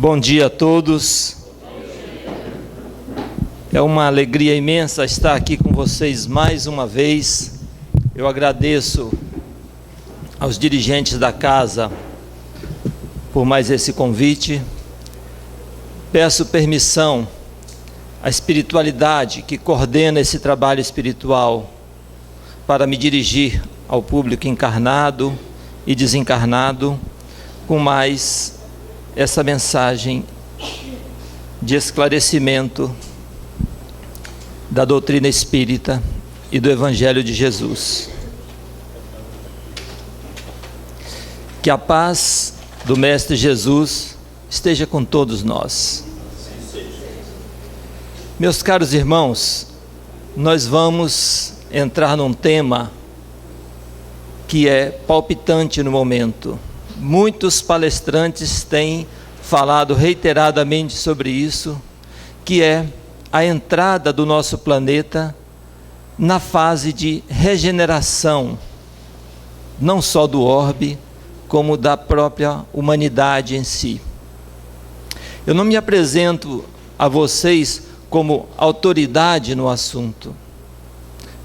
Bom dia a todos. É uma alegria imensa estar aqui com vocês mais uma vez. Eu agradeço aos dirigentes da casa por mais esse convite. Peço permissão à espiritualidade que coordena esse trabalho espiritual para me dirigir ao público encarnado e desencarnado com mais essa mensagem de esclarecimento da doutrina espírita e do Evangelho de Jesus. Que a paz do Mestre Jesus esteja com todos nós. Meus caros irmãos, nós vamos entrar num tema que é palpitante no momento. Muitos palestrantes têm falado reiteradamente sobre isso, que é a entrada do nosso planeta na fase de regeneração, não só do orbe, como da própria humanidade em si. Eu não me apresento a vocês como autoridade no assunto.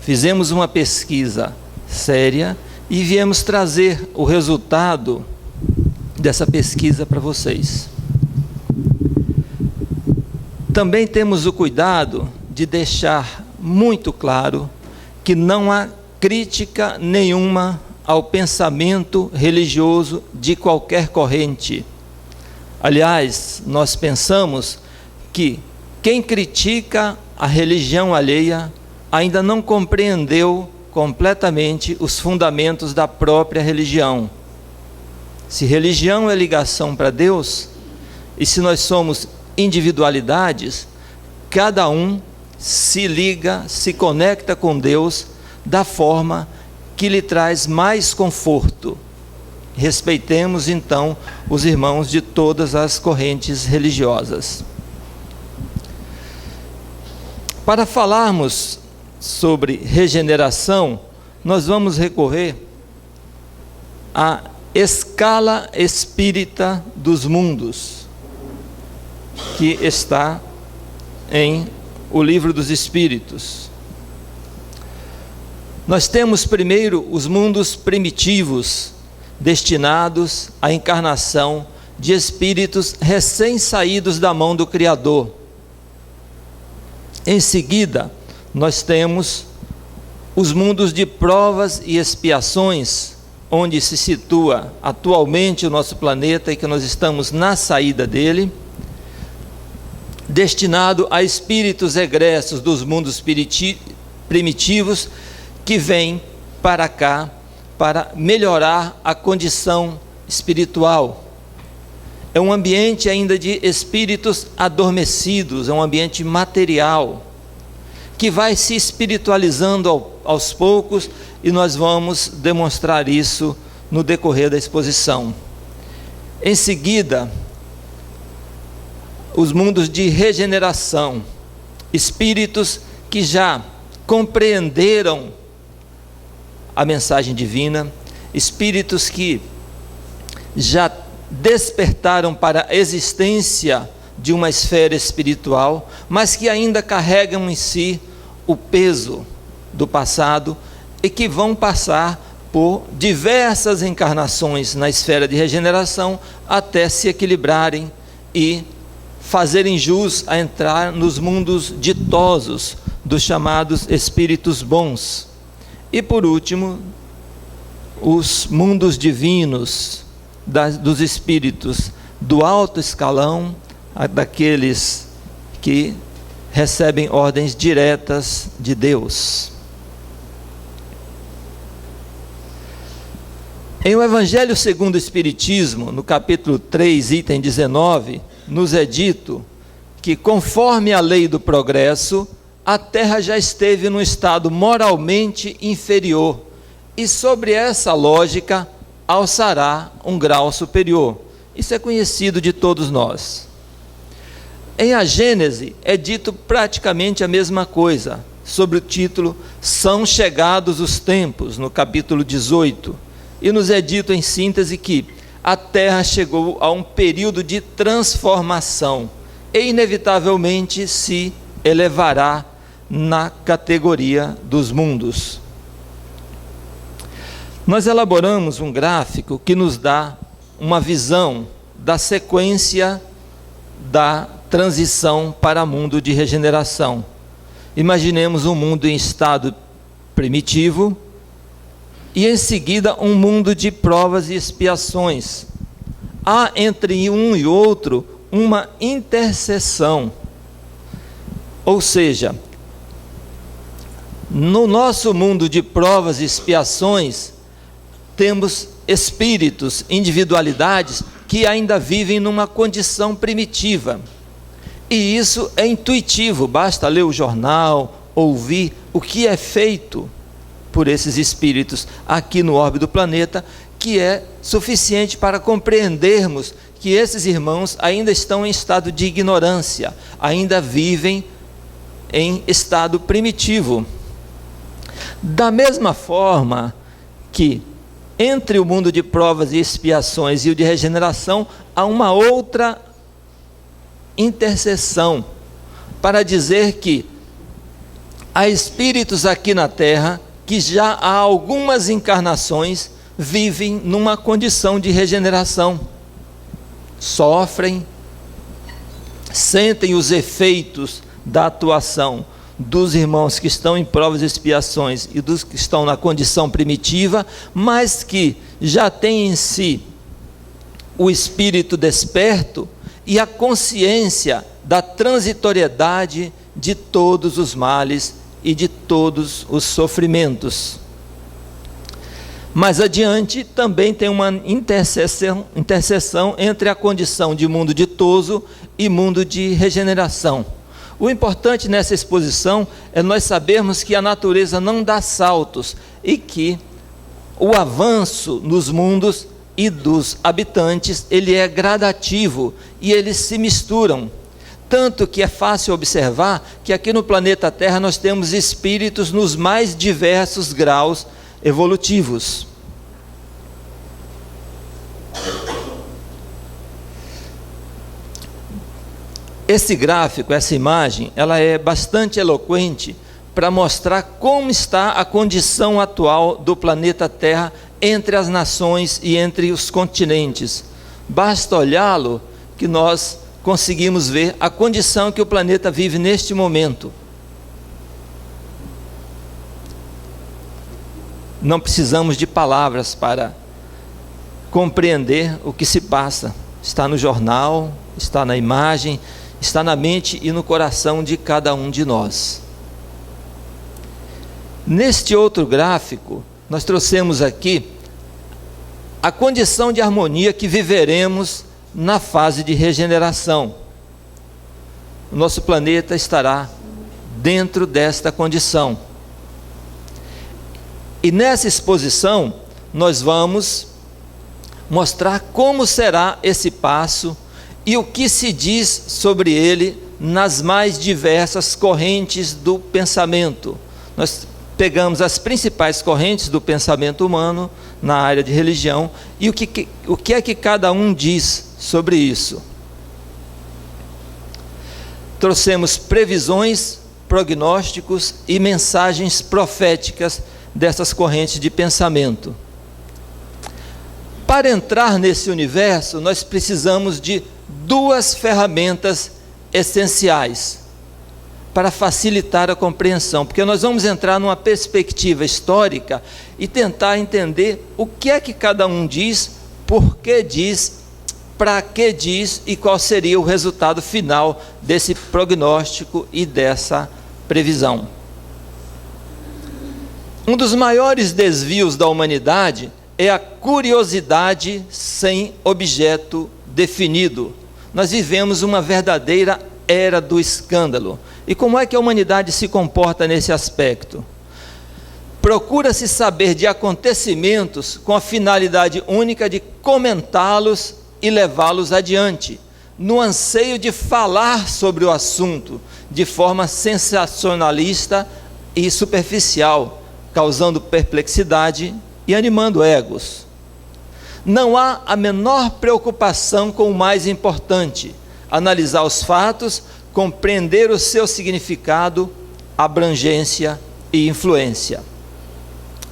Fizemos uma pesquisa séria e viemos trazer o resultado dessa pesquisa para vocês. Também temos o cuidado de deixar muito claro que não há crítica nenhuma ao pensamento religioso de qualquer corrente. Aliás, nós pensamos que quem critica a religião alheia ainda não compreendeu completamente os fundamentos da própria religião. Se religião é ligação para Deus, e se nós somos individualidades, cada um se liga, se conecta com Deus da forma que lhe traz mais conforto. Respeitemos então os irmãos de todas as correntes religiosas. Para falarmos sobre regeneração, nós vamos recorrer à escala espírita dos mundos, que está em o Livro dos Espíritos. Nós temos primeiro os mundos primitivos, destinados à encarnação de espíritos recém-saídos da mão do Criador. Em seguida, nós temos os mundos de provas e expiações, onde se situa atualmente o nosso planeta e que nós estamos na saída dele, destinado a espíritos egressos dos mundos primitivos que vêm para cá para melhorar a condição espiritual. É um ambiente ainda de espíritos adormecidos, é um ambiente material, que vai se espiritualizando aos poucos, e nós vamos demonstrar isso no decorrer da exposição. Em seguida, os mundos de regeneração, espíritos que já compreenderam a mensagem divina, espíritos que já despertaram para a existência de uma esfera espiritual, mas que ainda carregam em si o peso do passado e que vão passar por diversas encarnações na esfera de regeneração até se equilibrarem e fazerem jus a entrar nos mundos ditosos dos chamados espíritos bons. E por último, os mundos divinos dos espíritos do alto escalão, daqueles que recebem ordens diretas de Deus. Em o Evangelho segundo o Espiritismo, no capítulo 3, item 19, nos é dito que, conforme a lei do progresso, a Terra já esteve num estado moralmente inferior, e sobre essa lógica alçará um grau superior. Isso é conhecido de todos nós. Em a Gênese é dito praticamente a mesma coisa, sobre o título São Chegados os Tempos, no capítulo 18, e nos é dito em síntese que a Terra chegou a um período de transformação e inevitavelmente se elevará na categoria dos mundos. Nós elaboramos um gráfico que nos dá uma visão da sequência da transição para mundo de regeneração. Imaginemos um mundo em estado primitivo e em seguida um mundo de provas e expiações. Há entre um e outro uma interseção, ou seja, no nosso mundo de provas e expiações, temos espíritos, individualidades que ainda vivem numa condição primitiva. E isso é intuitivo, basta ler o jornal, ouvir o que é feito por esses espíritos aqui no orbe do planeta, que é suficiente para compreendermos que esses irmãos ainda estão em estado de ignorância, ainda vivem em estado primitivo. Da mesma forma que entre o mundo de provas e expiações e o de regeneração, há uma outra interseção para dizer que há espíritos aqui na Terra que já há algumas encarnações vivem numa condição de regeneração, sofrem, sentem os efeitos da atuação dos irmãos que estão em provas e expiações e dos que estão na condição primitiva, mas que já têm em si o espírito desperto e a consciência da transitoriedade de todos os males e de todos os sofrimentos. Mais adiante também tem uma interseção entre a condição de mundo ditoso e mundo de regeneração. O importante nessa exposição é nós sabermos que a natureza não dá saltos e que o avanço nos mundos e dos habitantes, ele é gradativo e eles se misturam. Tanto que é fácil observar que aqui no planeta Terra nós temos espíritos nos mais diversos graus evolutivos. Esse gráfico, essa imagem, ela é bastante eloquente para mostrar como está a condição atual do planeta Terra entre as nações e entre os continentes. Basta olhá-lo que nós conseguimos ver a condição que o planeta vive neste momento. Não precisamos de palavras para compreender o que se passa. Está no jornal, está na imagem, está na mente e no coração de cada um de nós. Neste outro gráfico, nós trouxemos aqui a condição de harmonia que viveremos na fase de regeneração. O nosso planeta estará dentro desta condição. E nessa exposição, nós vamos mostrar como será esse passo e o que se diz sobre ele nas mais diversas correntes do pensamento. Nós pegamos as principais correntes do pensamento humano na área de religião e o que é que cada um diz sobre isso. Trouxemos previsões, prognósticos e mensagens proféticas dessas correntes de pensamento. Para entrar nesse universo, nós precisamos de duas ferramentas essenciais para facilitar a compreensão, porque nós vamos entrar numa perspectiva histórica e tentar entender o que é que cada um diz, por que diz, para que diz e qual seria o resultado final desse prognóstico e dessa previsão. Um dos maiores desvios da humanidade é a curiosidade sem objeto definido. Nós vivemos uma verdadeira era do escândalo. E como é que a humanidade se comporta nesse aspecto? Procura-se saber de acontecimentos com a finalidade única de comentá-los e levá-los adiante, no anseio de falar sobre o assunto de forma sensacionalista e superficial, causando perplexidade e animando egos. Não há a menor preocupação com o mais importante: analisar os fatos, compreender o seu significado, abrangência e influência.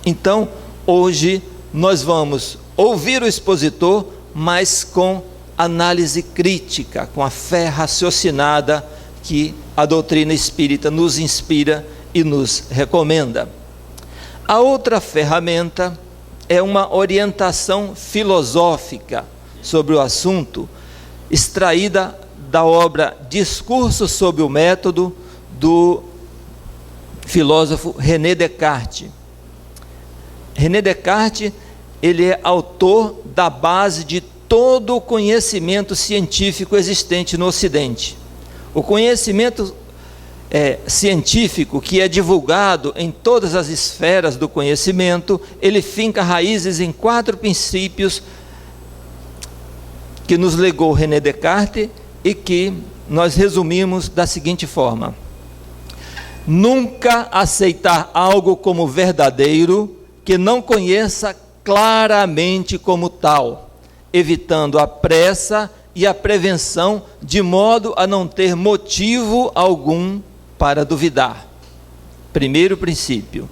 Então, hoje nós vamos ouvir o expositor, mas com análise crítica, com a fé raciocinada que a doutrina espírita nos inspira e nos recomenda. A outra ferramenta é uma orientação filosófica sobre o assunto, extraída da obra Discurso sobre o Método, do filósofo René Descartes. René Descartes, ele é autor da base de todo o conhecimento científico existente no Ocidente. O conhecimento científico que é divulgado em todas as esferas do conhecimento, ele finca raízes em 4 princípios que nos legou René Descartes e que nós resumimos da seguinte forma: nunca aceitar algo como verdadeiro que não conheça claramente como tal, evitando a pressa e a prevenção, de modo a não ter motivo algum para duvidar. Primeiro princípio.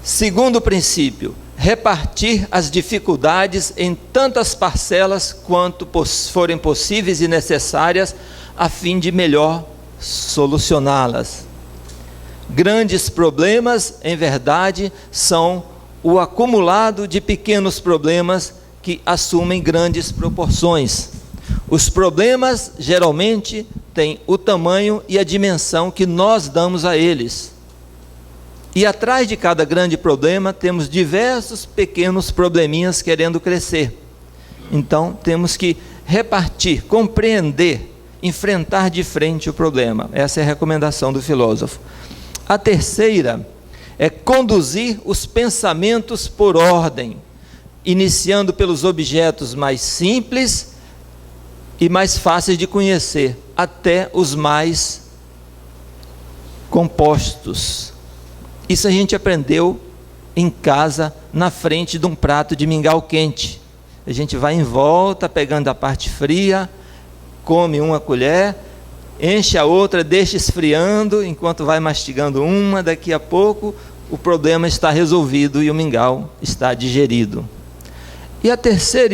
Segundo princípio, repartir as dificuldades em tantas parcelas quanto forem possíveis e necessárias, a fim de melhor solucioná-las. Grandes problemas, em verdade, são o acumulado de pequenos problemas que assumem grandes proporções. Os problemas geralmente têm o tamanho e a dimensão que nós damos a eles. E atrás de cada grande problema temos diversos pequenos probleminhas querendo crescer. Então temos que repartir, compreender, enfrentar de frente o problema. Essa é a recomendação do filósofo. A terceira é conduzir os pensamentos por ordem, iniciando pelos objetos mais simples e mais fáceis de conhecer, até os mais compostos. Isso a gente aprendeu em casa, na frente de um prato de mingau quente. A gente vai em volta, pegando a parte fria, come uma colher, enche a outra, deixa esfriando, enquanto vai mastigando uma, daqui a pouco o problema está resolvido e o mingau está digerido. E a quarta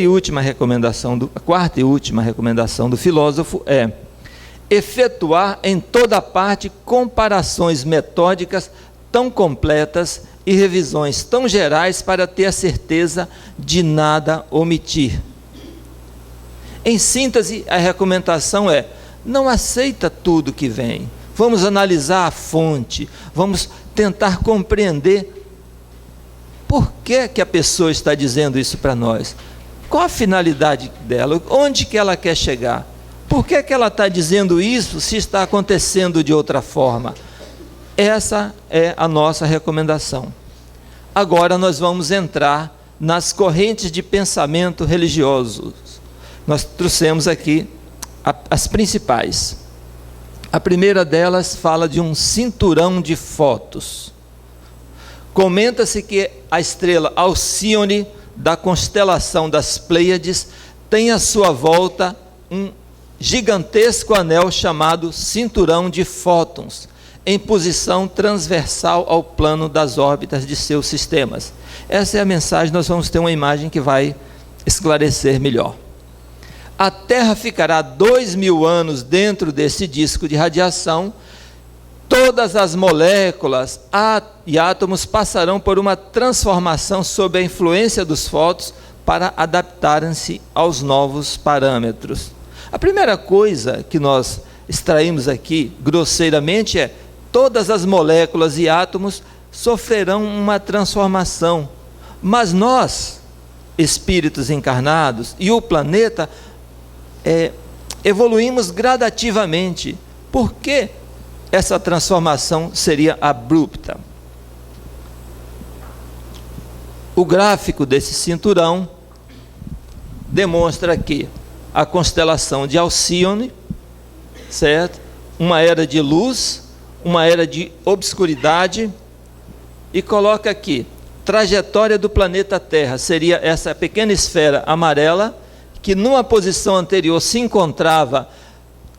e última recomendação do filósofo é efetuar em toda parte comparações metódicas tão completas e revisões tão gerais para ter a certeza de nada omitir. Em síntese, a recomendação é: não aceita tudo que vem. Vamos analisar a fonte, vamos tentar compreender por que a pessoa está dizendo isso para nós. Qual a finalidade dela? Onde que ela quer chegar? Por que ela está dizendo isso se está acontecendo de outra forma? Essa é a nossa recomendação. Agora nós vamos entrar nas correntes de pensamento religiosos. Nós trouxemos aqui as principais. A primeira delas fala de um cinturão de fótons. Comenta-se que a estrela Alcíone, da constelação das Pleiades, tem à sua volta um gigantesco anel chamado cinturão de fótons, em posição transversal ao plano das órbitas de seus sistemas. Essa é a mensagem. Nós vamos ter uma imagem que vai esclarecer melhor. A Terra ficará 2000 anos dentro desse disco de radiação. Todas as moléculas e átomos passarão por uma transformação sob a influência dos fótons para adaptarem-se aos novos parâmetros. A primeira coisa que nós extraímos aqui, grosseiramente, é: todas as moléculas e átomos sofrerão uma transformação, mas nós, espíritos encarnados, e o planeta, evoluímos gradativamente. Por que essa transformação seria abrupta? O gráfico desse cinturão demonstra aqui a constelação de Alcíone, certo? Uma era de luz, uma era de obscuridade, e coloca aqui trajetória do planeta Terra seria essa pequena esfera amarela, que numa posição anterior se encontrava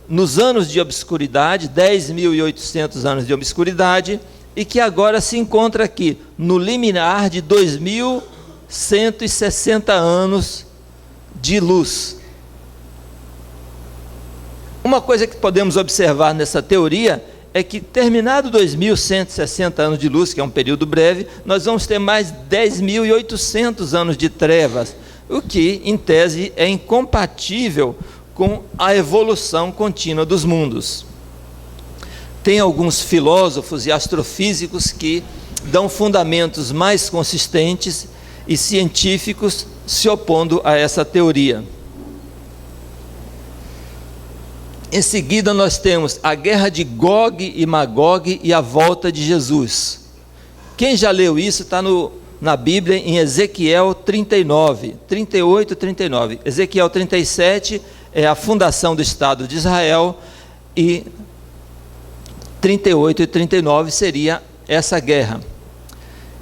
nos anos de obscuridade, 10.800 anos de obscuridade, e que agora se encontra aqui, no limiar de 2.160 anos de luz. Uma coisa que podemos observar nessa teoria é que, terminado 2.160 anos de luz, que é um período breve, nós vamos ter mais 10.800 anos de trevas, o que, em tese, é incompatível com a evolução contínua dos mundos. Tem alguns filósofos e astrofísicos que dão fundamentos mais consistentes e científicos se opondo a essa teoria. Em seguida, nós temos a guerra de Gog e Magog e a volta de Jesus. Quem já leu isso está na Bíblia, em Ezequiel 39, 38 e 39. Ezequiel 37 é a fundação do Estado de Israel, e 38 e 39 seria essa guerra.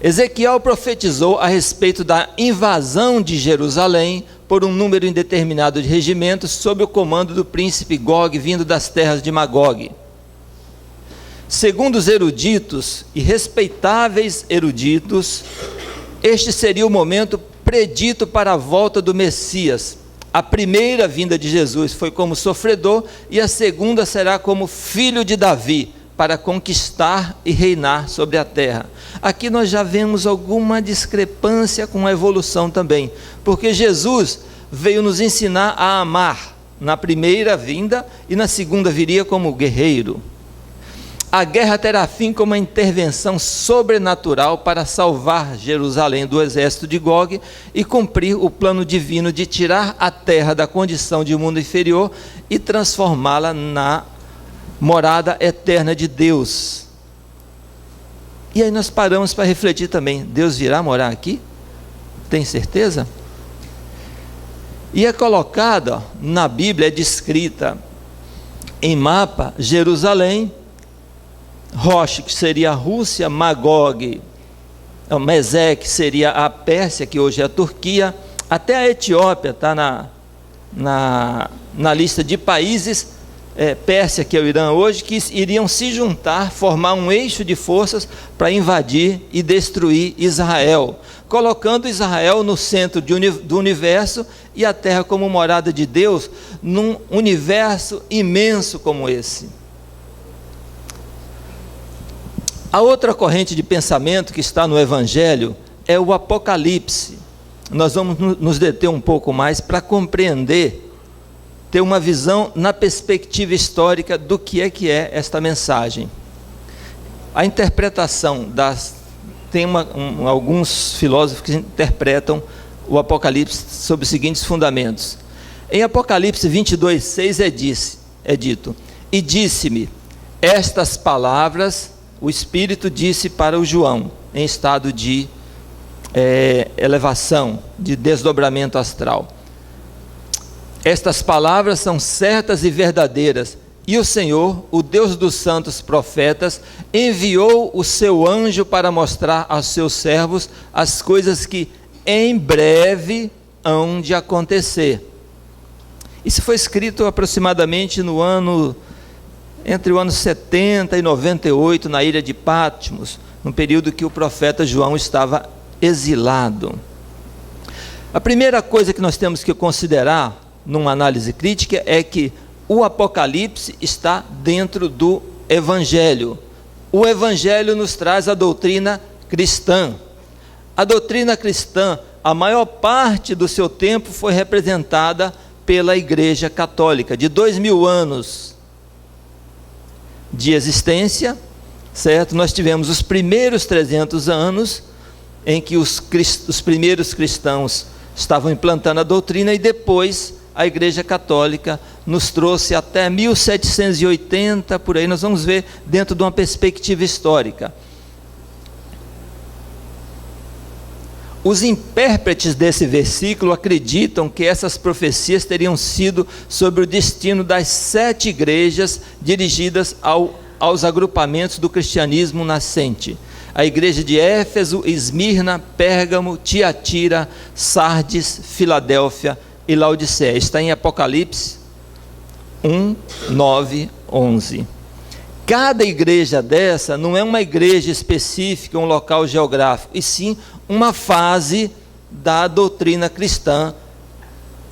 Ezequiel profetizou a respeito da invasão de Jerusalém por um número indeterminado de regimentos sob o comando do príncipe Gog, vindo das terras de Magog. Segundo os eruditos e respeitáveis eruditos, este seria o momento predito para a volta do Messias. A primeira vinda de Jesus foi como sofredor, e a segunda será como filho de Davi, para conquistar e reinar sobre a terra. Aqui nós já vemos alguma discrepância com a evolução também, porque Jesus veio nos ensinar a amar na primeira vinda, e na segunda viria como guerreiro. A guerra terá fim com uma intervenção sobrenatural para salvar Jerusalém do exército de Gog e cumprir o plano divino de tirar a terra da condição de mundo inferior e transformá-la na morada eterna de Deus. E aí nós paramos para refletir também: Deus virá morar aqui? Tem certeza? E é colocada na Bíblia, é descrita em mapa, Jerusalém, Rosh, que seria a Rússia, Magog, Mesec, que seria a Pérsia, que hoje é a Turquia, até a Etiópia está na lista de países, Pérsia, que é o Irã hoje, que iriam se juntar, formar um eixo de forças para invadir e destruir Israel, colocando Israel no centro do universo e a terra como morada de Deus, num universo imenso como esse. A outra corrente de pensamento que está no Evangelho é o Apocalipse. Nós vamos nos deter um pouco mais para compreender, ter uma visão na perspectiva histórica do que é esta mensagem. A interpretação tem alguns filósofos que interpretam o Apocalipse sob os seguintes fundamentos. Em Apocalipse 22:6 é dito: e disse-me estas palavras. O Espírito disse para o João, em estado de elevação, de desdobramento astral: estas palavras são certas e verdadeiras, e o Senhor, o Deus dos santos profetas, enviou o seu anjo para mostrar aos seus servos as coisas que em breve hão de acontecer. Isso foi escrito aproximadamente entre o ano 70 e 98, na ilha de Patmos, no período que o profeta João estava exilado. A primeira coisa que nós temos que considerar, numa análise crítica, é que o Apocalipse está dentro do Evangelho. O Evangelho nos traz a doutrina cristã. A doutrina cristã, a maior parte do seu tempo foi representada pela Igreja Católica, de 2000 anos de existência, certo? Nós tivemos os primeiros 300 anos em que os primeiros cristãos estavam implantando a doutrina, e depois a Igreja Católica nos trouxe até 1780, por aí. Nós vamos ver dentro de uma perspectiva histórica. Os intérpretes desse versículo acreditam que essas profecias teriam sido sobre o destino das 7 igrejas dirigidas aos agrupamentos do cristianismo nascente. a igreja de Éfeso, Esmirna, Pérgamo, Tiatira, Sardes, Filadélfia e Laodiceia. Está em Apocalipse 1, 9, 11. Cada igreja dessa não é uma igreja específica, um local geográfico, e sim uma fase da doutrina cristã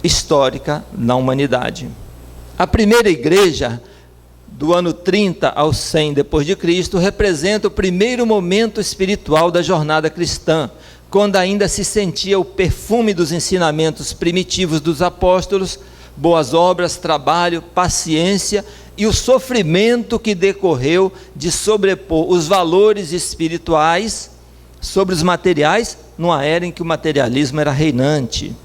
histórica na humanidade. A primeira igreja, do ano 30 ao 100 depois de Cristo, representa o primeiro momento espiritual da jornada cristã, quando ainda se sentia o perfume dos ensinamentos primitivos dos apóstolos, boas obras, trabalho, paciência e o sofrimento que decorreu de sobrepor os valores espirituais sobre os materiais, numa era em que o materialismo era reinante.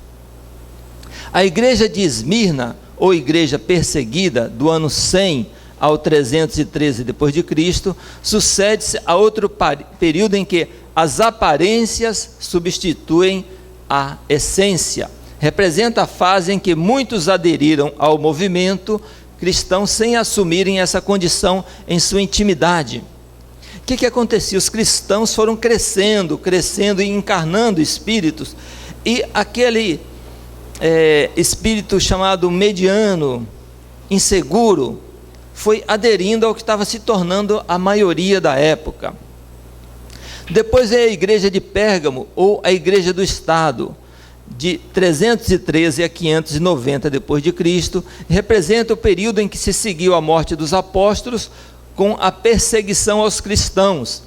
A igreja de Esmirna, ou igreja perseguida, do ano 100 ao 313 depois de Cristo, sucede-se a outro período em que as aparências substituem a essência. Representa a fase em que muitos aderiram ao movimento cristão sem assumirem essa condição em sua intimidade. O que acontecia? Os cristãos foram crescendo e encarnando espíritos, e aquele espírito chamado mediano, inseguro, foi aderindo ao que estava se tornando a maioria da época. Depois é a igreja de Pérgamo, ou a igreja do Estado, de 313 a 590 depois de Cristo, representa o período em que se seguiu a morte dos apóstolos com a perseguição aos cristãos,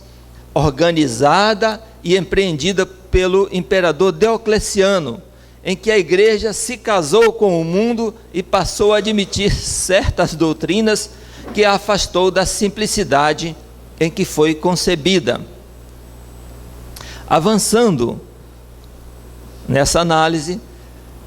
organizada e empreendida pelo imperador Diocleciano, em que a igreja se casou com o mundo e passou a admitir certas doutrinas que a afastou da simplicidade em que foi concebida. Avançando nessa análise,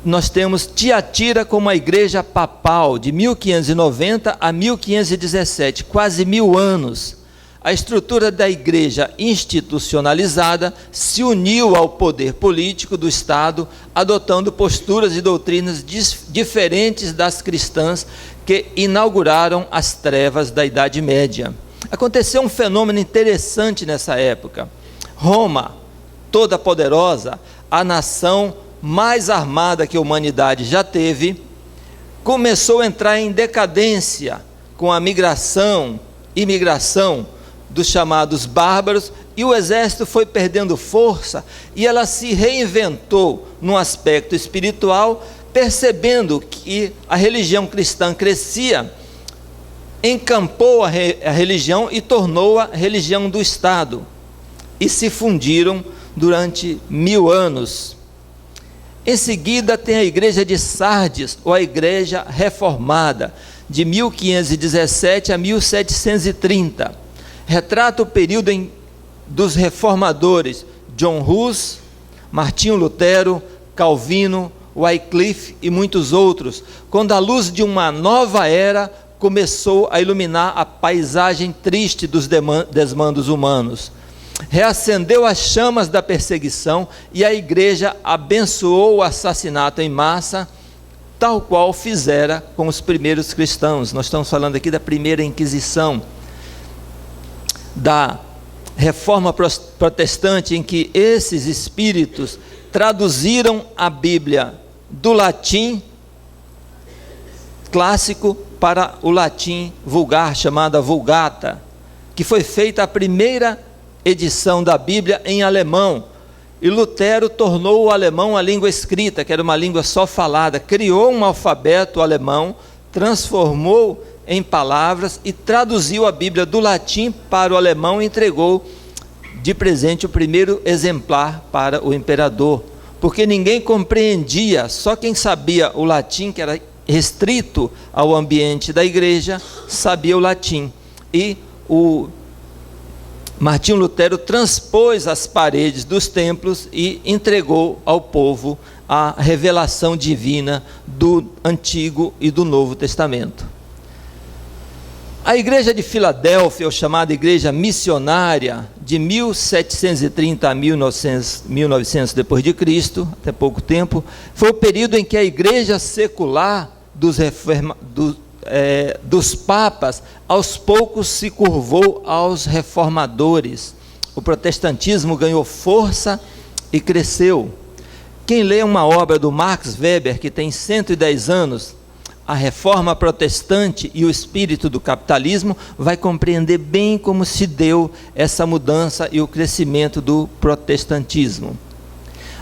nós temos Tiatira como a igreja papal, de 1590 a 1517, quase 1000 anos. A estrutura da igreja institucionalizada se uniu ao poder político do Estado, adotando posturas e doutrinas diferentes das cristãs que inauguraram as trevas da Idade Média. Aconteceu um fenômeno interessante nessa época. Roma, toda poderosa, a nação mais armada que a humanidade já teve, começou a entrar em decadência com a imigração dos chamados bárbaros, e o exército foi perdendo força, e ela se reinventou num aspecto espiritual, percebendo que a religião cristã crescia, encampou a religião e tornou-a religião do Estado, e se fundiram durante 1000 anos. Em seguida tem a igreja de Sardes, ou a igreja reformada, de 1517 a 1730. Retrata o período dos reformadores, John Hus, Martinho Lutero, Calvino, Wycliffe e muitos outros, quando a luz de uma nova era começou a iluminar a paisagem triste dos desmandos humanos. Reacendeu as chamas da perseguição, e a igreja abençoou o assassinato em massa, tal qual fizera com os primeiros cristãos. Nós estamos falando aqui da primeira Inquisição, da Reforma Protestante, em que esses espíritos traduziram a Bíblia do latim clássico para o latim vulgar, chamada Vulgata, que foi feita a primeira edição da Bíblia em alemão, e Lutero tornou o alemão a língua escrita, que era uma língua só falada, criou um alfabeto alemão, transformou em palavras e traduziu a Bíblia do latim para o alemão e entregou de presente o primeiro exemplar para o imperador, porque ninguém compreendia, só quem sabia o latim, que era restrito ao ambiente da igreja, sabia o latim, e o Martinho Lutero transpôs as paredes dos templos e entregou ao povo a revelação divina do Antigo e do Novo Testamento. A igreja de Filadélfia, ou chamada igreja missionária, de 1730 a 1900 depois de Cristo, até pouco tempo, foi o período em que a igreja secular dos papas, aos poucos se curvou aos reformadores, o protestantismo ganhou força e cresceu. Quem lê uma obra do Max Weber, que tem 110 anos, A Reforma Protestante e o Espírito do Capitalismo, vai compreender bem como se deu essa mudança e o crescimento do protestantismo.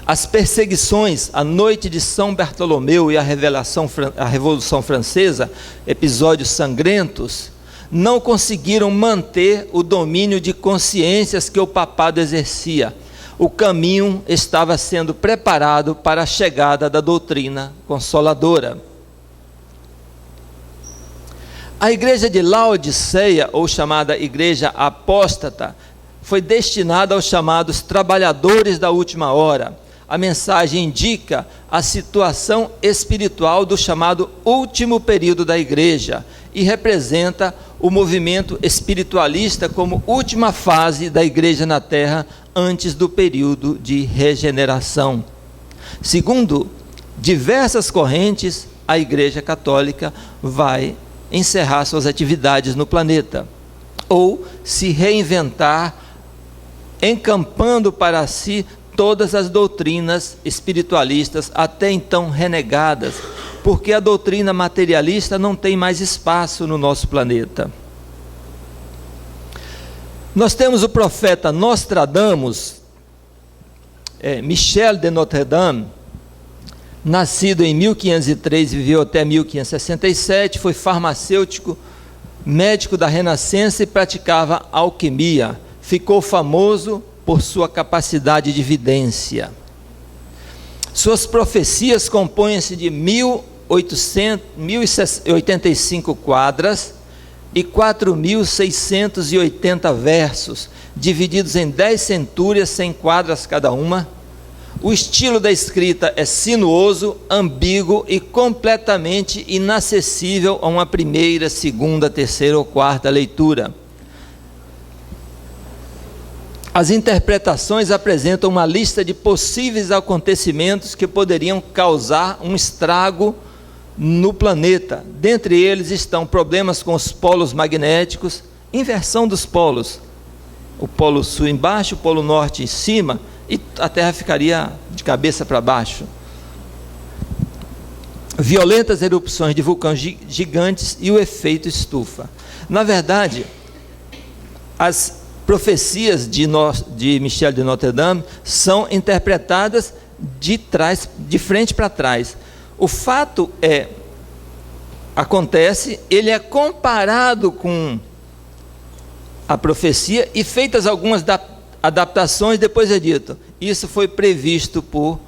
As perseguições, a Noite de São Bartolomeu e a Revolução Francesa, episódios sangrentos, não conseguiram manter o domínio de consciências que o papado exercia. O caminho estava sendo preparado para a chegada da doutrina consoladora. A igreja de Laodiceia, ou chamada igreja apóstata, foi destinada aos chamados trabalhadores da última hora. A mensagem indica a situação espiritual do chamado último período da igreja e representa o movimento espiritualista como última fase da igreja na terra antes do período de regeneração. Segundo diversas correntes, a igreja católica vai encerrar suas atividades no planeta ou se reinventar, encampando para si todas as doutrinas espiritualistas até então renegadas, porque a doutrina materialista não tem mais espaço no nosso planeta. Nós temos o profeta Nostradamus, Michel de Notre Dame, nascido em 1503 e viveu até 1567, foi farmacêutico, médico da Renascença e praticava alquimia. Ficou famoso por sua capacidade de vidência. Suas profecias compõem-se de 1085 quadras e 4.680 versos, divididos em 10 centúrias, 100 quadras cada uma. O estilo da escrita é sinuoso, ambíguo e completamente inacessível a uma primeira, segunda, terceira ou quarta leitura. As interpretações apresentam uma lista de possíveis acontecimentos que poderiam causar um estrago no planeta. Dentre eles estão problemas com os polos magnéticos, inversão dos polos, o polo sul embaixo, o polo norte em cima, e a Terra ficaria de cabeça para baixo. Violentas erupções de vulcões gigantes e o efeito estufa. Na verdade, as profecias de Michel de Notre Dame são interpretadas de frente para trás. O fato acontece, ele é comparado com a profecia e feitas algumas adaptações, depois é dito, isso foi previsto por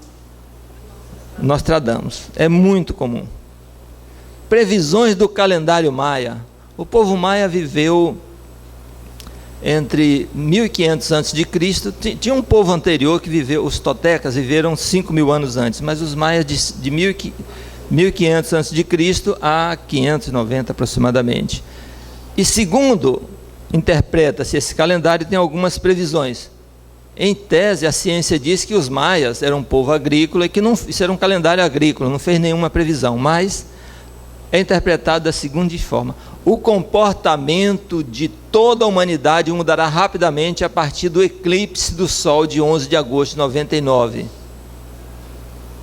Nostradamus. É muito comum. Previsões do calendário maia. O povo maia viveu entre 1500 a.C., tinha um povo anterior que viveu, os totecas viveram 5.000 anos antes, mas os maias de 1500 a.C. a 590 aproximadamente. E segundo interpreta-se esse calendário, tem algumas previsões. Em tese, a ciência diz que os maias eram um povo agrícola e que isso era um calendário agrícola, não fez nenhuma previsão, mas é interpretado da seguinte forma: o comportamento de toda a humanidade mudará rapidamente a partir do eclipse do Sol de 11 de agosto de 99.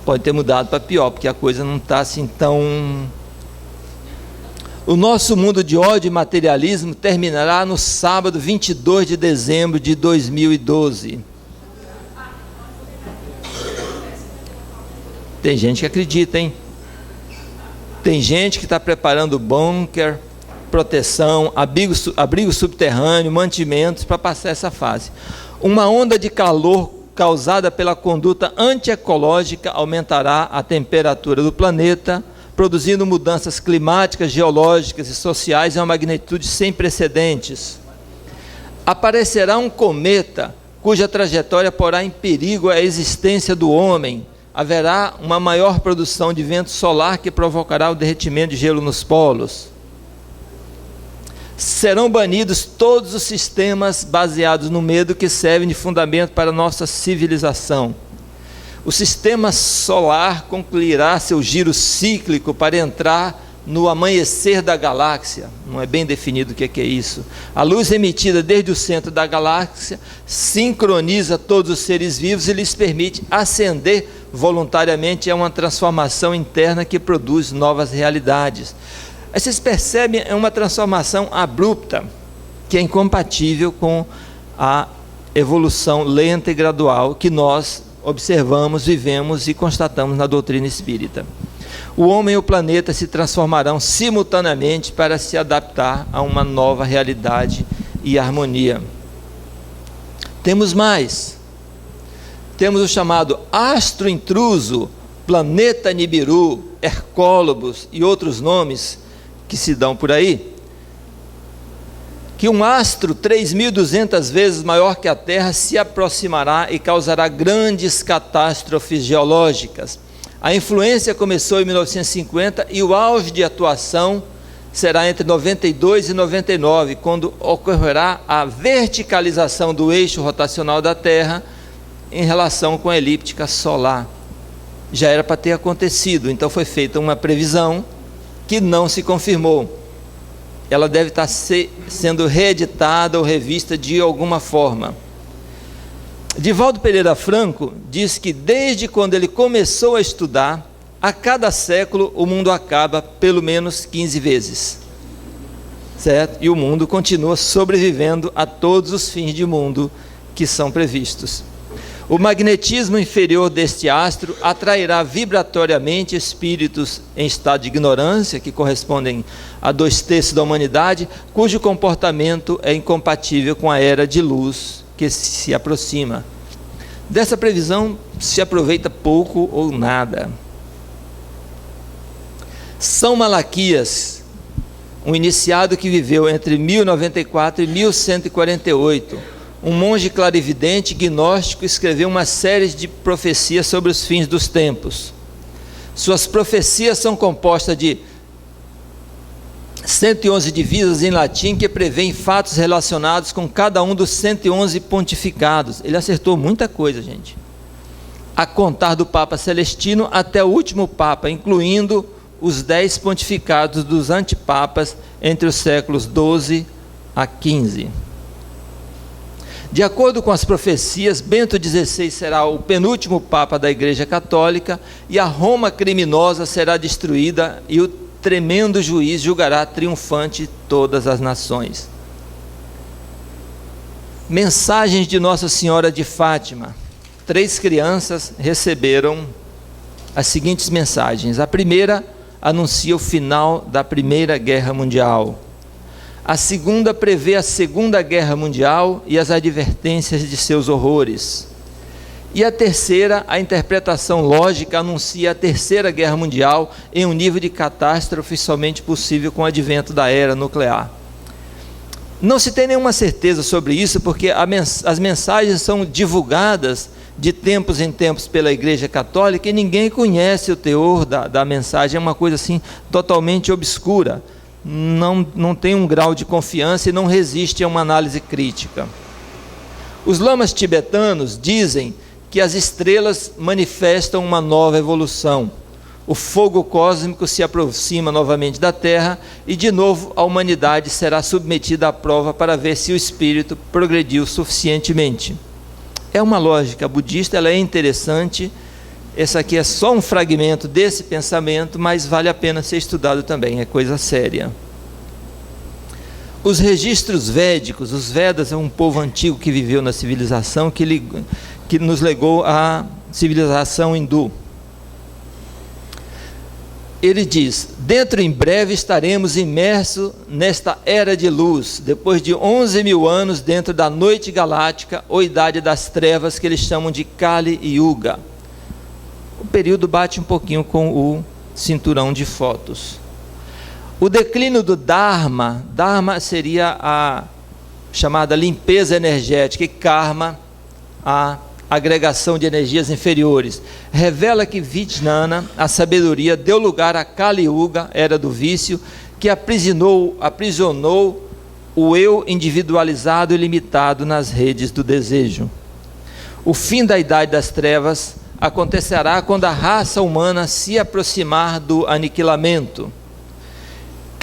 Pode ter mudado para pior, porque a coisa não está assim tão... O nosso mundo de ódio e materialismo terminará no sábado 22 de dezembro de 2012. Tem gente que acredita, hein? Tem gente que está preparando bunker, proteção, abrigo subterrâneo, mantimentos para passar essa fase. Uma onda de calor causada pela conduta antiecológica aumentará a temperatura do planeta, produzindo mudanças climáticas, geológicas e sociais em uma magnitude sem precedentes. Aparecerá um cometa cuja trajetória porá em perigo a existência do homem. Haverá uma maior produção de vento solar que provocará o derretimento de gelo nos polos. Serão banidos todos os sistemas baseados no medo que servem de fundamento para a nossa civilização. O sistema solar concluirá seu giro cíclico para entrar no amanhecer da galáxia, não é bem definido o que é isso. A luz emitida desde o centro da galáxia sincroniza todos os seres vivos e lhes permite ascender voluntariamente a uma transformação interna que produz novas realidades. Aí vocês percebem, é uma transformação abrupta, que é incompatível com a evolução lenta e gradual que nós observamos, vivemos e constatamos na doutrina espírita. O homem e o planeta se transformarão simultaneamente para se adaptar a uma nova realidade e harmonia. Temos mais. Temos o chamado astro intruso, planeta Nibiru, Hercólobos e outros nomes que se dão por aí. Que um astro 3.200 vezes maior que a Terra se aproximará e causará grandes catástrofes geológicas. A influência começou em 1950 e o auge de atuação será entre 92 e 99, quando ocorrerá a verticalização do eixo rotacional da Terra em relação com a elíptica solar. Já era para ter acontecido, então foi feita uma previsão que não se confirmou. Ela deve estar sendo reeditada ou revista de alguma forma. Divaldo Pereira Franco diz que desde quando ele começou a estudar, a cada século o mundo acaba pelo menos 15 vezes, certo? E o mundo continua sobrevivendo a todos os fins de mundo que são previstos. O magnetismo inferior deste astro atrairá vibratoriamente espíritos em estado de ignorância, que correspondem a 2/3 da humanidade, cujo comportamento é incompatível com a era de luz que se aproxima. Dessa previsão se aproveita pouco ou nada. São Malaquias, um iniciado que viveu entre 1094 e 1148, um monge clarividente gnóstico, escreveu uma série de profecias sobre os fins dos tempos. Suas profecias são compostas de 111 divisas em latim que prevêem fatos relacionados com cada um dos 111 pontificados. Ele acertou muita coisa, gente. A contar do Papa Celestino até o último Papa, incluindo os 10 pontificados dos antipapas entre os séculos 12 a 15. De acordo com as profecias, Bento XVI será o penúltimo Papa da Igreja Católica e a Roma criminosa será destruída e o tremendo juiz julgará triunfante todas as nações. Mensagens de Nossa Senhora de Fátima. 3 crianças receberam as seguintes mensagens. A primeira anuncia o final da Primeira Guerra Mundial. A segunda prevê a Segunda Guerra Mundial e as advertências de seus horrores. E a terceira, a interpretação lógica, anuncia a Terceira Guerra Mundial em um nível de catástrofe somente possível com o advento da era nuclear. Não se tem nenhuma certeza sobre isso, porque as mensagens são divulgadas de tempos em tempos pela Igreja Católica e ninguém conhece o teor da mensagem, é uma coisa assim totalmente obscura. Não tem um grau de confiança e não resiste a uma análise crítica. Os lamas tibetanos dizem que as estrelas manifestam uma nova evolução. O fogo cósmico se aproxima novamente da Terra e de novo a humanidade será submetida à prova para ver se o espírito progrediu suficientemente. É uma lógica budista, ela é interessante. Esse aqui é só um fragmento desse pensamento, mas vale a pena ser estudado também, é coisa séria. Os registros védicos, os Vedas é um povo antigo que viveu na civilização, que nos legou à civilização hindu. Ele diz: dentro em breve estaremos imersos nesta era de luz, depois de 11.000 anos dentro da noite galáctica, ou idade das trevas, que eles chamam de Kali Yuga. O período bate um pouquinho com o cinturão de Fotos. O declínio do Dharma seria a chamada limpeza energética, e Karma, a agregação de energias inferiores. Revela que Vijnana, a sabedoria, deu lugar a Kali Yuga, era do vício, que aprisionou o eu individualizado e limitado nas redes do desejo. O fim da idade das trevas acontecerá quando a raça humana se aproximar do aniquilamento.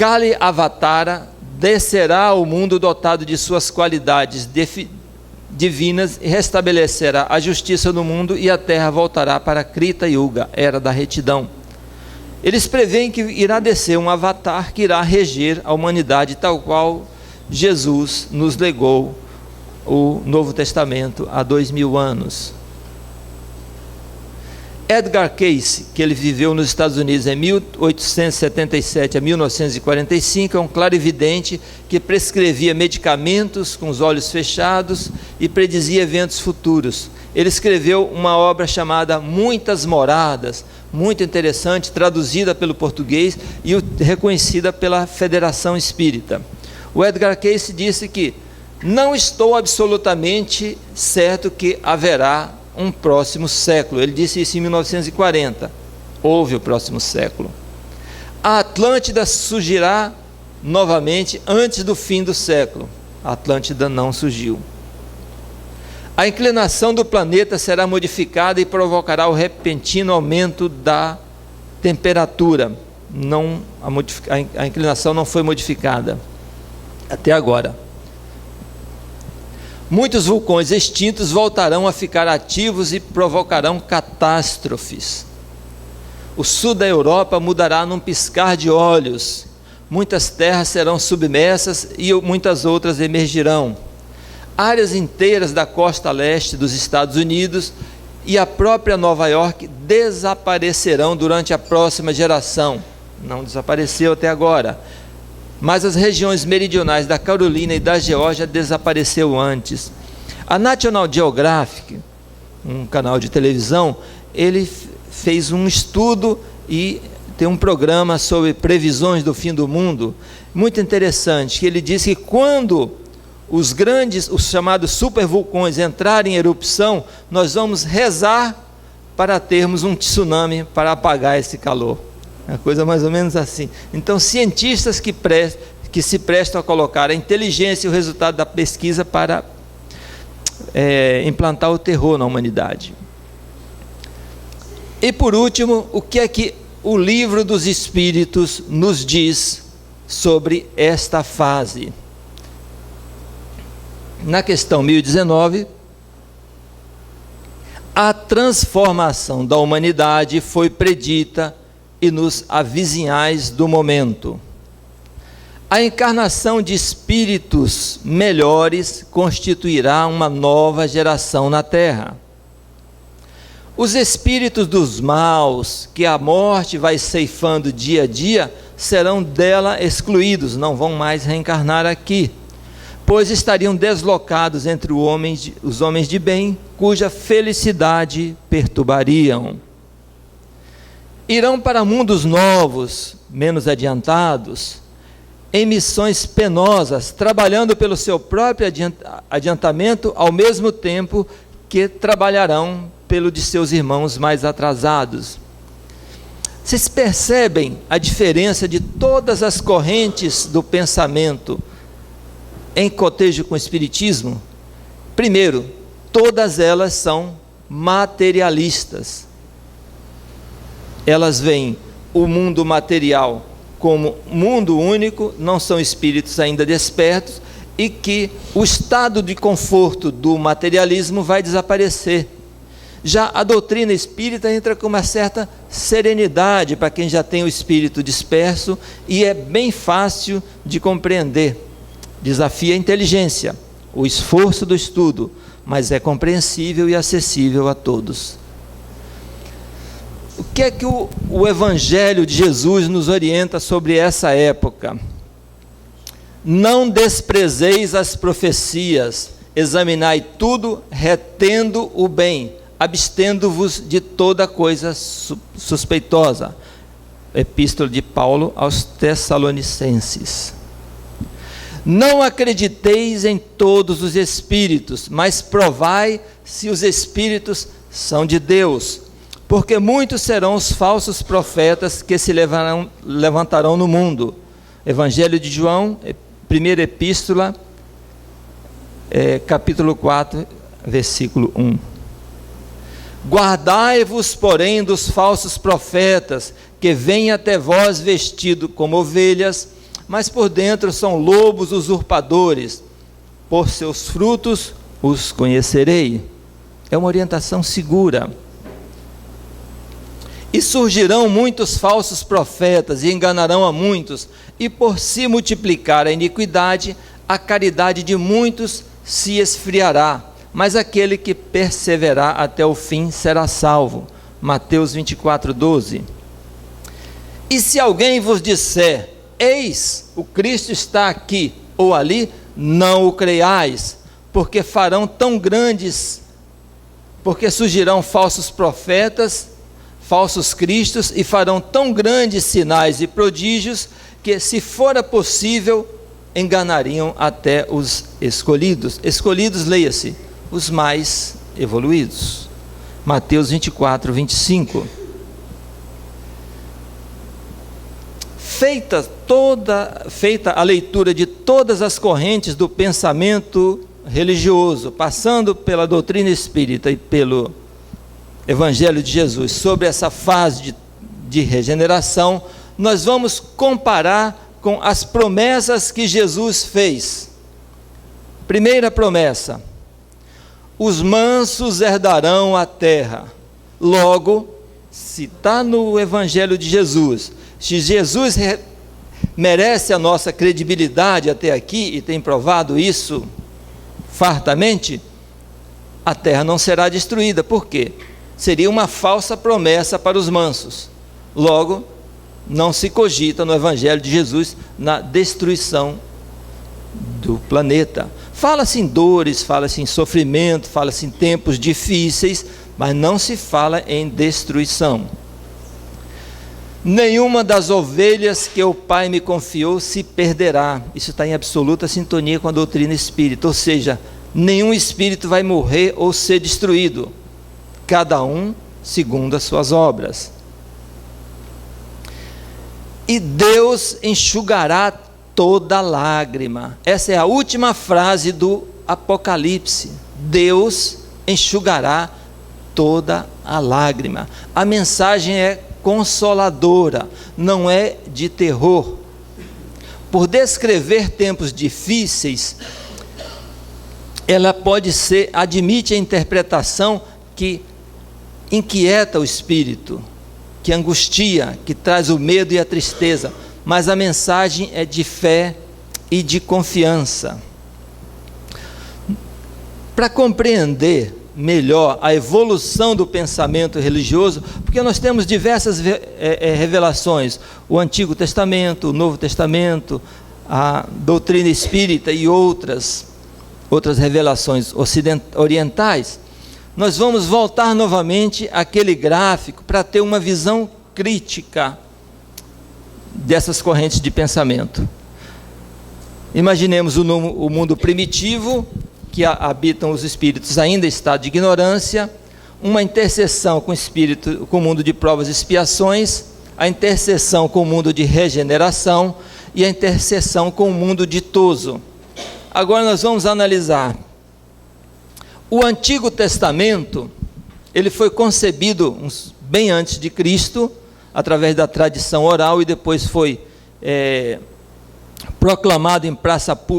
Kali Avatara descerá ao mundo dotado de suas qualidades divinas e restabelecerá a justiça no mundo, e a terra voltará para Krita Yuga, era da retidão. Eles preveem que irá descer um avatar que irá reger a humanidade, tal qual Jesus nos legou o Novo Testamento há 2000 anos. Edgar Cayce, que ele viveu nos Estados Unidos em 1877 a 1945, é um clarividente que prescrevia medicamentos com os olhos fechados e predizia eventos futuros. Ele escreveu uma obra chamada Muitas Moradas, muito interessante, traduzida pelo português e reconhecida pela Federação Espírita. O Edgar Cayce disse que não estou absolutamente certo que haverá um próximo século. Ele disse isso em 1940. Houve o próximo século. A Atlântida surgirá novamente antes do fim do século. A Atlântida não surgiu. A inclinação do planeta será modificada e provocará o repentino aumento da temperatura. A inclinação não foi modificada até agora. Muitos vulcões extintos voltarão a ficar ativos e provocarão catástrofes. O sul da Europa mudará num piscar de olhos. Muitas terras serão submersas e muitas outras emergirão. Áreas inteiras da costa leste dos Estados Unidos e a própria Nova York desaparecerão durante a próxima geração. Não desapareceu até agora. Mas as regiões meridionais da Carolina e da Geórgia desapareceu antes. A National Geographic, um canal de televisão, ele fez um estudo e tem um programa sobre previsões do fim do mundo, muito interessante, que ele diz que quando os chamados supervulcões entrarem em erupção, nós vamos rezar para termos um tsunami para apagar esse calor. É uma coisa mais ou menos assim. Então, cientistas que se prestam a colocar a inteligência e o resultado da pesquisa para implantar o terror na humanidade. E por último, o que é que o Livro dos Espíritos nos diz sobre esta fase? Na questão 1019, a transformação da humanidade foi predita e nos avizinhais do momento. A encarnação de espíritos melhores constituirá uma nova geração na Terra. Os espíritos dos maus, que a morte vai ceifando dia a dia, serão dela excluídos, não vão mais reencarnar aqui, pois estariam deslocados entre os homens de bem, cuja felicidade perturbariam. Irão para mundos novos, menos adiantados, em missões penosas, trabalhando pelo seu próprio adiantamento, ao mesmo tempo que trabalharão pelo de seus irmãos mais atrasados. Vocês percebem a diferença de todas as correntes do pensamento em cotejo com o Espiritismo? Primeiro, todas elas são materialistas. Elas veem o mundo material como mundo único, não são espíritos ainda despertos, e que o estado de conforto do materialismo vai desaparecer. Já a doutrina espírita entra com uma certa serenidade para quem já tem o espírito disperso, e é bem fácil de compreender. Desafia a inteligência, o esforço do estudo, mas é compreensível e acessível a todos. O que é que o Evangelho de Jesus nos orienta sobre essa época? Não desprezeis as profecias, examinai tudo, retendo o bem, abstendo-vos de toda coisa suspeitosa. Epístola de Paulo aos Tessalonicenses. Não acrediteis em todos os espíritos, mas provai se os espíritos são de Deus, porque muitos serão os falsos profetas que se levantarão no mundo. Evangelho de João, primeira epístola, capítulo 4, versículo 1. Guardai-vos, porém, dos falsos profetas, que vêm até vós vestidos como ovelhas, mas por dentro são lobos usurpadores. Por seus frutos os conhecerei. É uma orientação segura. E surgirão muitos falsos profetas e enganarão a muitos, e por se multiplicar a iniquidade, a caridade de muitos se esfriará, mas aquele que perseverar até o fim será salvo. Mateus 24:12. E se alguém vos disser, eis, o Cristo está aqui ou ali, não o creiais, porque surgirão falsos profetas, falsos cristos, e farão tão grandes sinais e prodígios, que se fora possível, enganariam até os escolhidos. Escolhidos, leia-se, os mais evoluídos. Mateus 24:25. Feita a leitura de todas as correntes do pensamento religioso, passando pela doutrina espírita e pelo Evangelho de Jesus, sobre essa fase de regeneração, nós vamos comparar com as promessas que Jesus fez. Primeira promessa: os mansos herdarão a terra. Logo, se está no Evangelho de Jesus, se Jesus merece a nossa credibilidade até aqui, e tem provado isso fartamente, a terra não será destruída. Por quê? Seria uma falsa promessa para os mansos. Logo, não se cogita no Evangelho de Jesus na destruição do planeta. Fala-se em dores, fala-se em sofrimento, fala-se em tempos difíceis, mas não se fala em destruição. Nenhuma das ovelhas que o Pai me confiou se perderá. Isso está em absoluta sintonia com a doutrina espírita, ou seja, nenhum espírito vai morrer ou ser destruído, cada um segundo as suas obras. E Deus enxugará toda lágrima. Essa é a última frase do Apocalipse. Deus enxugará toda a lágrima. A mensagem é consoladora, não é de terror. Por descrever tempos difíceis, ela admite a interpretação que inquieta o espírito, que angustia, que traz o medo e a tristeza, mas a mensagem é de fé e de confiança. Para compreender melhor a evolução do pensamento religioso, porque nós temos diversas revelações, o Antigo Testamento, o Novo Testamento, a doutrina espírita e outras revelações orientais, nós vamos voltar novamente àquele gráfico para ter uma visão crítica dessas correntes de pensamento. Imaginemos o mundo primitivo, que habitam os espíritos ainda em estado de ignorância, uma interseção com o mundo de provas e expiações, a interseção com o mundo de regeneração e a interseção com o mundo ditoso. Agora nós vamos analisar. O Antigo Testamento, ele foi concebido bem antes de Cristo, através da tradição oral, e depois foi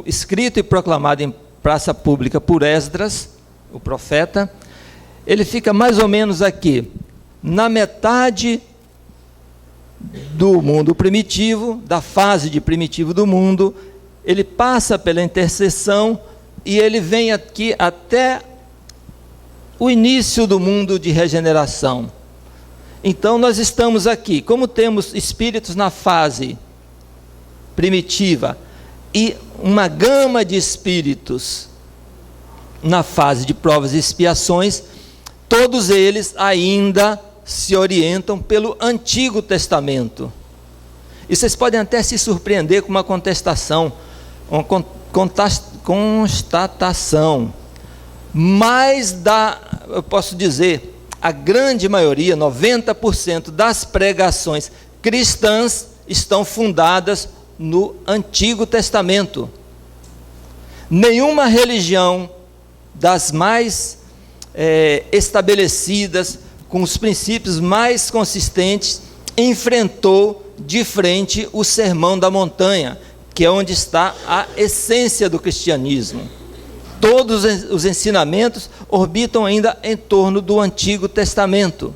escrito e proclamado em praça pública por Esdras, o profeta. Ele fica mais ou menos aqui, na metade do mundo primitivo, da fase de primitivo do mundo. Ele passa pela intercessão e ele vem aqui até o início do mundo de regeneração. Então nós estamos aqui, como temos espíritos na fase primitiva e uma gama de espíritos na fase de provas e expiações, todos eles ainda se orientam pelo Antigo Testamento. E vocês podem até se surpreender com uma contestação, uma constatação, mas eu posso dizer, a grande maioria, 90% das pregações cristãs estão fundadas no Antigo Testamento. Nenhuma religião das mais estabelecidas, com os princípios mais consistentes, enfrentou de frente o Sermão da Montanha, que é onde está a essência do cristianismo. Todos os ensinamentos orbitam ainda em torno do Antigo Testamento.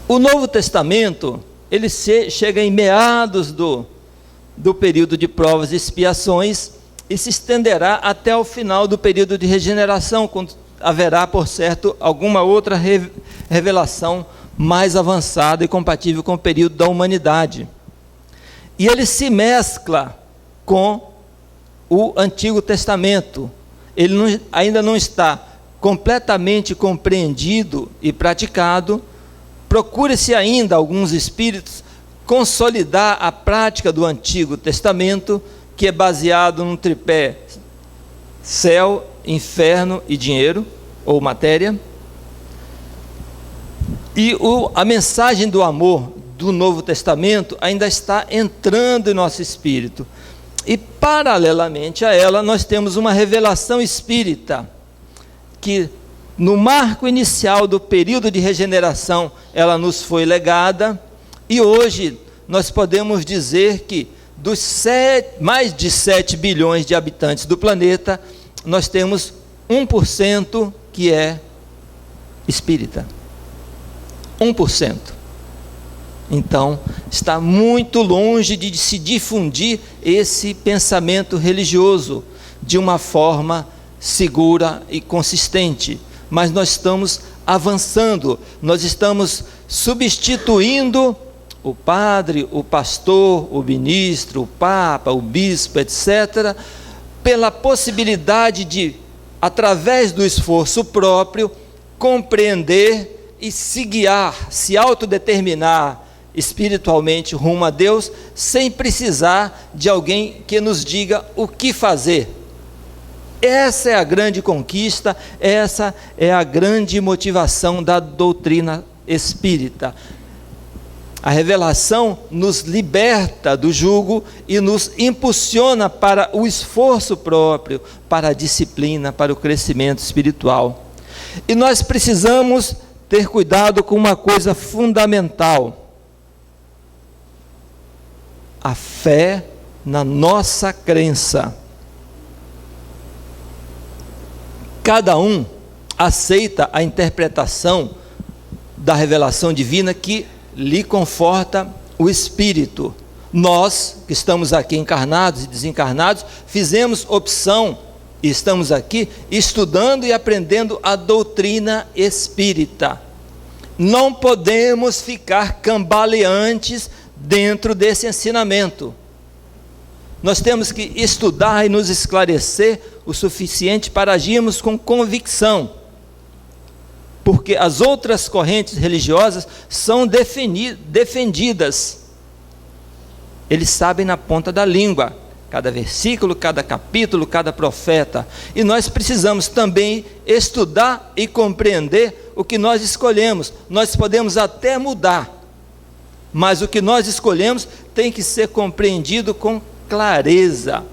O Novo Testamento, ele chega em meados do período de provas e expiações e se estenderá até o final do período de regeneração, quando haverá, por certo, alguma outra revelação mais avançada e compatível com o período da humanidade. E ele se mescla com o Antigo Testamento. Ele ainda não está completamente compreendido e praticado. Procure-se ainda, alguns espíritos, consolidar a prática do Antigo Testamento, que é baseado num tripé céu, inferno e dinheiro, ou matéria. E a mensagem do amor do Novo Testamento ainda está entrando em nosso espírito. E, paralelamente a ela, nós temos uma revelação espírita, que no marco inicial do período de regeneração, ela nos foi legada, e hoje nós podemos dizer que dos mais de 7 bilhões de habitantes do planeta, nós temos 1% que é espírita. 1%. Então, está muito longe de se difundir esse pensamento religioso de uma forma segura e consistente. Mas nós estamos avançando, nós estamos substituindo o padre, o pastor, o ministro, o papa, o bispo, etc., pela possibilidade de, através do esforço próprio, compreender e se guiar, se autodeterminar espiritualmente rumo a Deus, sem precisar de alguém que nos diga o que fazer. Essa é a grande conquista, essa é a grande motivação da doutrina espírita. A revelação nos liberta do jugo e nos impulsiona para o esforço próprio, para a disciplina, para o crescimento espiritual. E nós precisamos ter cuidado com uma coisa fundamental: a fé na nossa crença. Cada um aceita a interpretação da revelação divina que lhe conforta o espírito. Nós, que estamos aqui encarnados e desencarnados, fizemos opção e estamos aqui estudando e aprendendo a doutrina espírita. Não podemos ficar cambaleantes dentro desse ensinamento. Nós temos que estudar e nos esclarecer o suficiente para agirmos com convicção, porque as outras correntes religiosas são defendidas. Eles sabem na ponta da língua, cada versículo, cada capítulo, cada profeta, e nós precisamos também estudar e compreender o que nós escolhemos. Nós podemos até mudar, mas o que nós escolhemos tem que ser compreendido com clareza.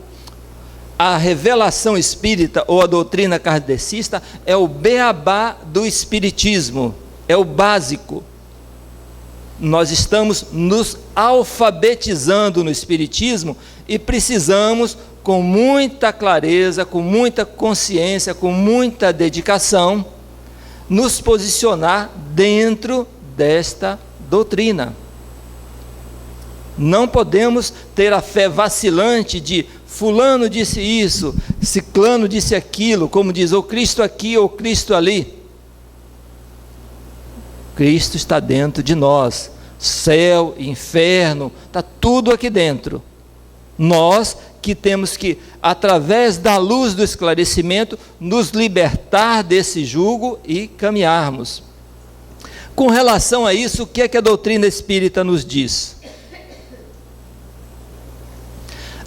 A revelação espírita ou a doutrina kardecista é o beabá do espiritismo, é o básico. Nós estamos nos alfabetizando no espiritismo e precisamos, com muita clareza, com muita consciência, com muita dedicação, nos posicionar dentro desta doutrina. Não podemos ter a fé vacilante de fulano disse isso, ciclano disse aquilo, como diz, ou Cristo aqui ou Cristo ali. Cristo está dentro de nós, céu, inferno, está tudo aqui dentro. Nós que temos que, através da luz do esclarecimento, nos libertar desse jugo e caminharmos. Com relação a isso, o que é que a doutrina espírita nos diz?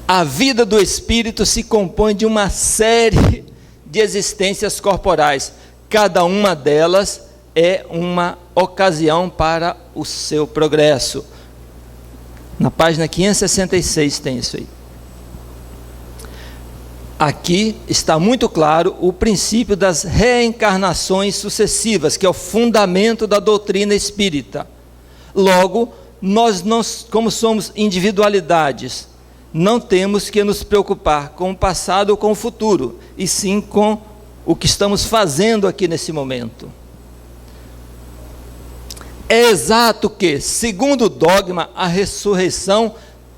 A vida do espírito se compõe de uma série de existências corporais. Cada uma delas é uma ocasião para o seu progresso. Na página 566 tem isso aí. Aqui está muito claro o princípio das reencarnações sucessivas, que é o fundamento da doutrina espírita. Logo, como somos individualidades, não temos que nos preocupar com o passado ou com o futuro, e sim com o que estamos fazendo aqui nesse momento. É exato que, segundo o dogma, a ressurreição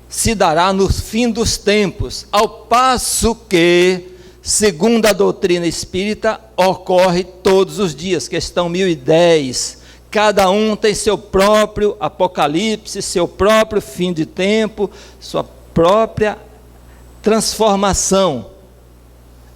se dará no fim dos tempos, ao passo que, segundo a doutrina espírita, ocorre todos os dias. Questão 1010. Cada um tem seu próprio apocalipse, seu próprio fim de tempo, sua própria transformação.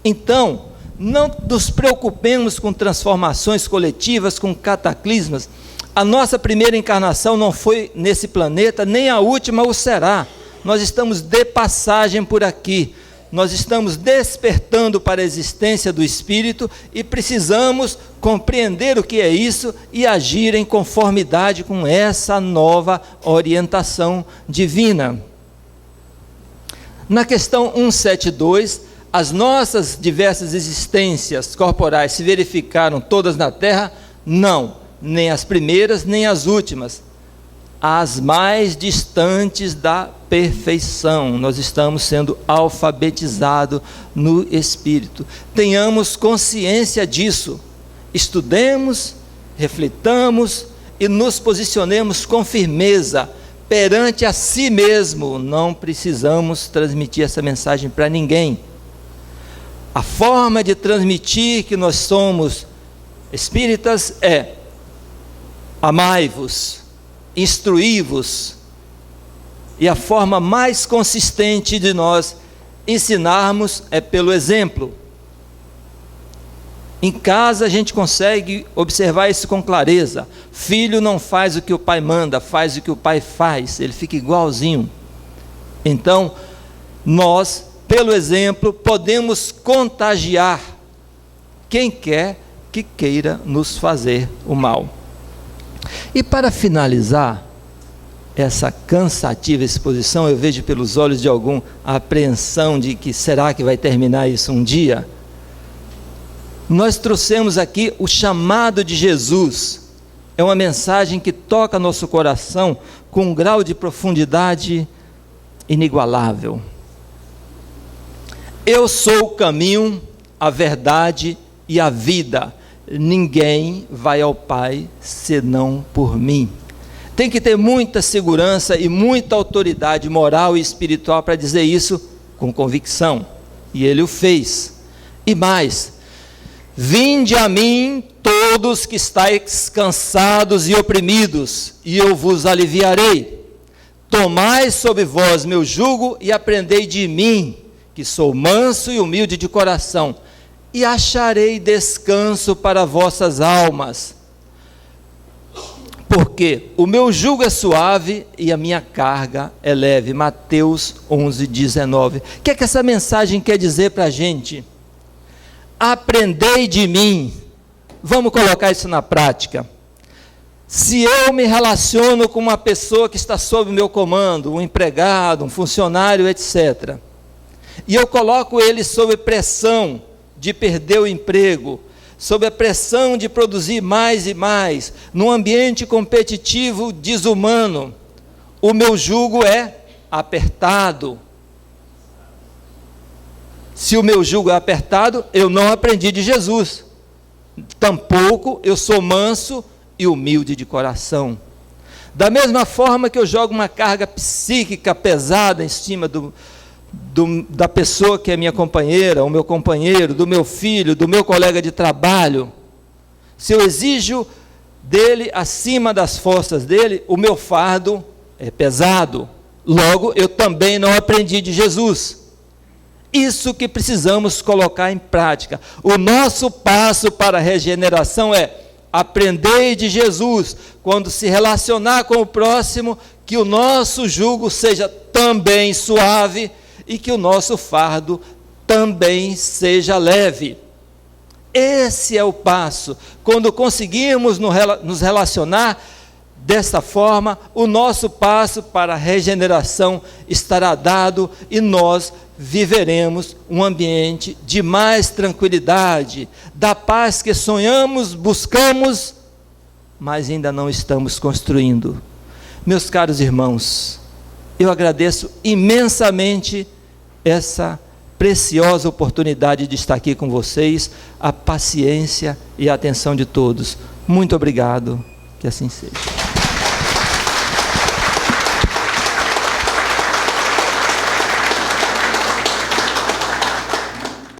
Então, não nos preocupemos com transformações coletivas, com cataclismas. A nossa primeira encarnação não foi nesse planeta, nem a última o será. Nós estamos de passagem por aqui. Nós estamos despertando para a existência do Espírito e precisamos compreender o que é isso e agir em conformidade com essa nova orientação divina. Na questão 172, as nossas diversas existências corporais se verificaram todas na Terra? Não, nem as primeiras, nem as últimas. As mais distantes da perfeição. Nós estamos sendo alfabetizados no Espírito. Tenhamos consciência disso. Estudemos, reflitamos e nos posicionemos com firmeza perante a si mesmo. Não precisamos transmitir essa mensagem para ninguém. A forma de transmitir que nós somos espíritas é: amai-vos, instruí-vos. E a forma mais consistente de nós ensinarmos é pelo exemplo. Em casa a gente consegue observar isso com clareza. Filho não faz o que o pai manda, faz o que o pai faz, ele fica igualzinho. Então, nós, pelo exemplo, podemos contagiar quem quer que queira nos fazer o mal. E para finalizar essa cansativa exposição, eu vejo pelos olhos de algum a apreensão de que será que vai terminar isso um dia? Nós trouxemos aqui o chamado de Jesus. É uma mensagem que toca nosso coração com um grau de profundidade inigualável. Eu sou o caminho, a verdade e a vida. Ninguém vai ao Pai senão por mim. Tem que ter muita segurança e muita autoridade moral e espiritual para dizer isso com convicção. E ele o fez. E mais: vinde a mim todos que estáis cansados e oprimidos, e eu vos aliviarei. Tomai sobre vós meu jugo e aprendei de mim, que sou manso e humilde de coração, e acharei descanso para vossas almas. Porque o meu jugo é suave e a minha carga é leve. Mateus 11:19. O que é que essa mensagem quer dizer para a gente? Aprendei de mim. Vamos colocar isso na prática. Se eu me relaciono com uma pessoa que está sob o meu comando, um empregado, um funcionário, etc., e eu coloco ele sob pressão de perder o emprego, sob a pressão de produzir mais e mais, num ambiente competitivo desumano, o meu jugo é apertado. Se o meu jugo é apertado, eu não aprendi de Jesus. Tampouco eu sou manso e humilde de coração. Da mesma forma que eu jogo uma carga psíquica pesada em cima da pessoa que é minha companheira, o meu companheiro, do meu filho, do meu colega de trabalho, se eu exijo dele acima das forças dele, o meu fardo é pesado. Logo, eu também não aprendi de Jesus. Isso que precisamos colocar em prática. O nosso passo para a regeneração é aprender de Jesus. Quando se relacionar com o próximo, que o nosso jugo seja também suave e que o nosso fardo também seja leve. Esse é o passo. Quando conseguirmos nos relacionar dessa forma, o nosso passo para a regeneração estará dado e nós viveremos um ambiente de mais tranquilidade, da paz que sonhamos, buscamos, mas ainda não estamos construindo. Meus caros irmãos, eu agradeço imensamente essa preciosa oportunidade de estar aqui com vocês, a paciência e a atenção de todos. Muito obrigado, que assim seja.